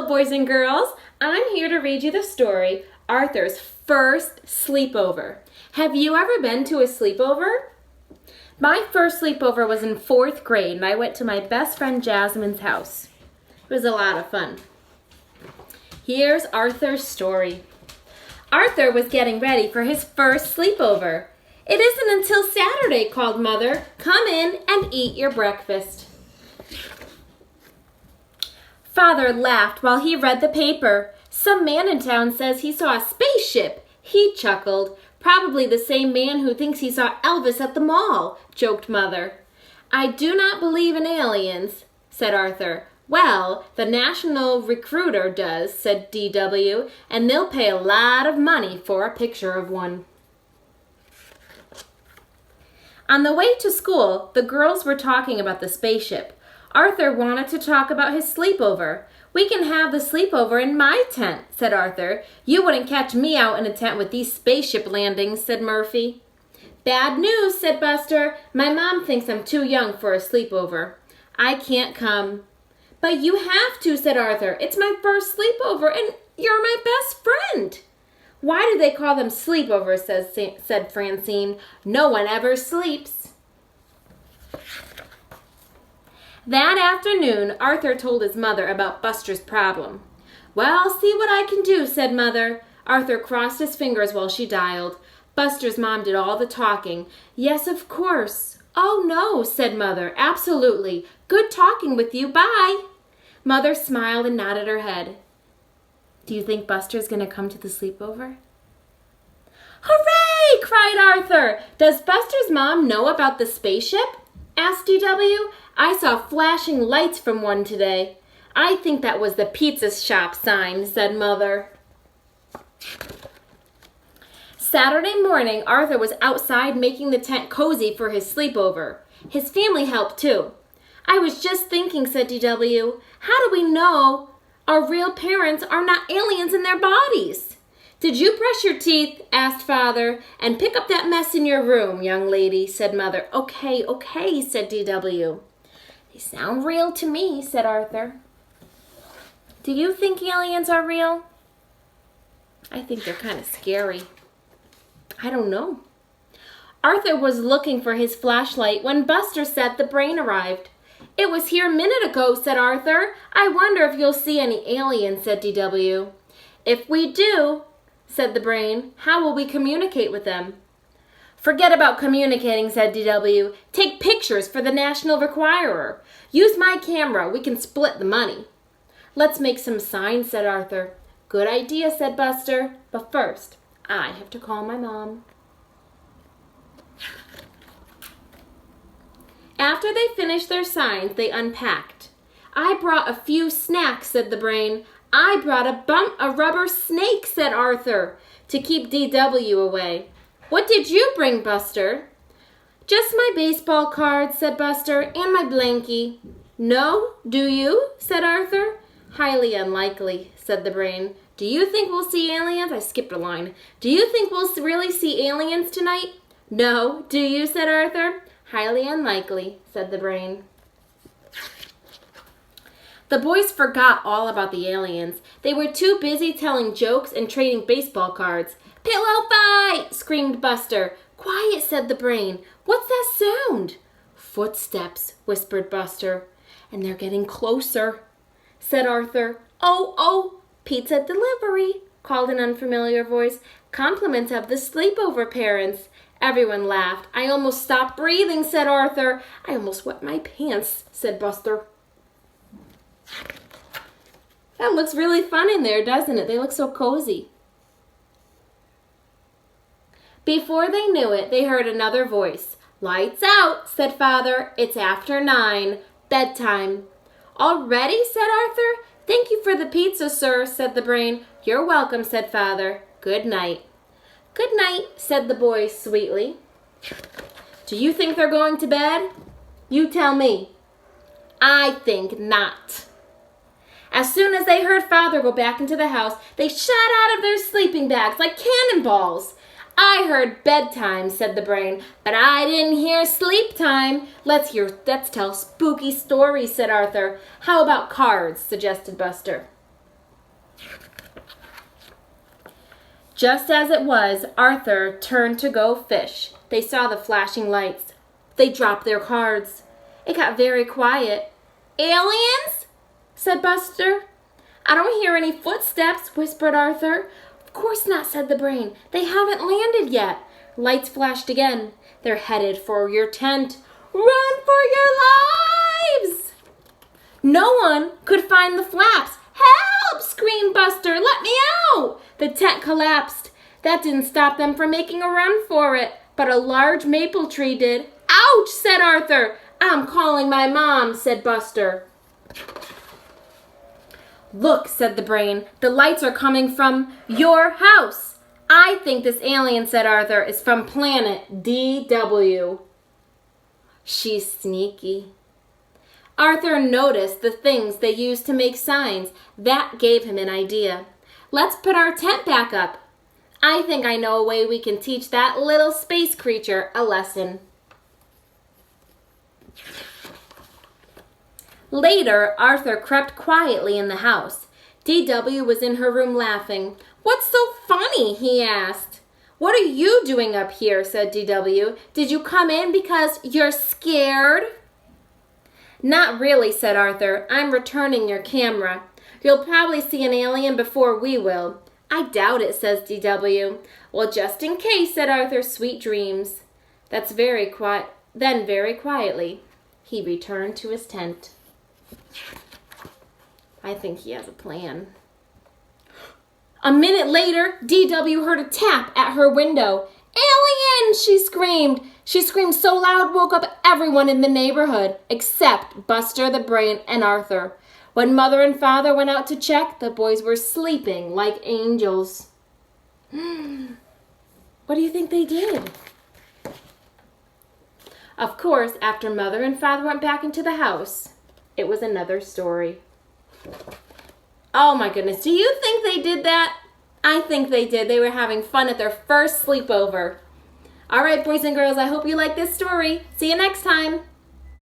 boys and girls. I'm here to read you the story, Arthur's First Sleepover. Have you ever been to a sleepover? My first sleepover was in 4th grade, and I went to my best friend Jasmine's house. It was a lot of fun. Here's Arthur's story. Arthur was getting ready for his first sleepover. It isn't until Saturday, called Mother. Come in and eat your breakfast. Father laughed while he read the paper. Some man in town says he saw a spaceship. He chuckled. Probably the same man who thinks he saw Elvis at the mall, joked Mother. I do not believe in aliens, said Arthur. Well, the National Recruiter does, said D.W., and they'll pay a lot of money for a picture of one. On the way to school, the girls were talking about the spaceship. Arthur wanted to talk about his sleepover. We can have the sleepover in my tent, said Arthur. You wouldn't catch me out in a tent with these spaceship landings, said Murphy. Bad news, said Buster. My mom thinks I'm too young for a sleepover. I can't come. But you have to, said Arthur. It's my first sleepover, and you're my best friend. Why do they call them sleepovers, said Francine. No one ever sleeps. That afternoon, Arthur told his mother about Buster's problem. Well, I'll see what I can do, said Mother. Arthur crossed his fingers while she dialed. Buster's mom did all the talking. Yes, of course. Oh, no, said Mother. Absolutely. Good talking with you. Bye. Mother smiled and nodded her head. Do you think Buster's going to come to the sleepover? Hooray! Cried Arthur. Does Buster's mom know about the spaceship? Asked D.W. I saw flashing lights from one today. I think that was the pizza shop sign, said Mother. Saturday morning, Arthur was outside making the tent cozy for his sleepover. His family helped too. I was just thinking, said D.W., how do we know our real parents are not aliens in their bodies? Did you brush your teeth? Asked Father. And pick up that mess in your room, young lady, said Mother. Okay, said D.W. They sound real to me, said Arthur. Do you think aliens are real? I think they're kind of scary. I don't know. Arthur was looking for his flashlight when Buster said the brain arrived. It was here a minute ago, said Arthur. I wonder if you'll see any aliens, said D.W. If we do, said the brain, how will we communicate with them? Forget about communicating, said D.W. Take pictures for the National Requirer. Use my camera. We can split the money. Let's make some signs, said Arthur. Good idea, said Buster. But first, I have to call my mom. After they finished their signs, they unpacked. I brought a few snacks, said the brain. I brought a rubber snake, said Arthur, to keep D.W. away. What did you bring, Buster? Just my baseball cards, said Buster, and my blankie. No, do you? Said Arthur. Highly unlikely, said the brain. Do you think we'll see aliens? I skipped a line. Do you think we'll really see aliens tonight? No, do you? Said Arthur. Highly unlikely, said the brain. The boys forgot all about the aliens. They were too busy telling jokes and trading baseball cards. Pillow fight! Screamed Buster. Quiet, said the brain. What's that sound? Footsteps, whispered Buster. And they're getting closer, said Arthur. Oh, pizza delivery, called an unfamiliar voice. Compliments of the sleepover parents. Everyone laughed. I almost stopped breathing, said Arthur. I almost wet my pants, said Buster. That looks really fun in there, doesn't it? They look so cozy. Before they knew it, they heard another voice. Lights out, said Father. It's after 9. Bedtime. Already, said Arthur. Thank you for the pizza, sir, said the brain. You're welcome, said Father. Good night. Good night, said the boy sweetly. Do you think they're going to bed? You tell me. I think not. As soon as they heard Father go back into the house, they shot out of their sleeping bags like cannonballs. I heard bedtime, said the brain, but I didn't hear sleep time. Let's tell spooky stories, said Arthur. How about cards, suggested Buster. Just as it was, Arthur turned to go fish. They saw the flashing lights. They dropped their cards. It got very quiet. "Aliens?" said Buster. "I don't hear any footsteps," whispered Arthur. "Of course not," said the brain. "They haven't landed yet." Lights flashed again. "They're headed for your tent. Run for your lives!" No one could find the flaps. "Help!" screamed Buster. "Let me out!" The tent collapsed. That didn't stop them from making a run for it, but a large maple tree did. "Ouch!" said Arthur. "I'm calling my mom," said Buster. "Look," said the brain, "the lights are coming from your house." "I think this alien," said Arthur, "is from planet DW. She's sneaky." Arthur noticed the things they used to make signs. That gave him an idea. "Let's put our tent back up. I think I know a way we can teach that little space creature a lesson." Later, Arthur crept quietly in the house. DW was in her room laughing. "What's so funny?" he asked. "What are you doing up here?" said DW. "Did you come in because you're scared?" "Not really," said Arthur. "I'm returning your camera. You'll probably see an alien before we will." "I doubt it," says DW. "Well, just in case," said Arthur. "Sweet dreams." Then very quietly, he returned to his tent. I think he has a plan. A minute later, DW heard a tap at her window. "Alien!" she screamed. She screamed so loud, woke up everyone in the neighborhood, except Buster the Brain and Arthur. When Mother and Father went out to check, the boys were sleeping like angels. What do you think they did? Of course, after Mother and Father went back into the house, it was another story. Oh my goodness, do you think they did that? I think they did. They were having fun at their first sleepover. All right, boys and girls, I hope you like this story. See you next time.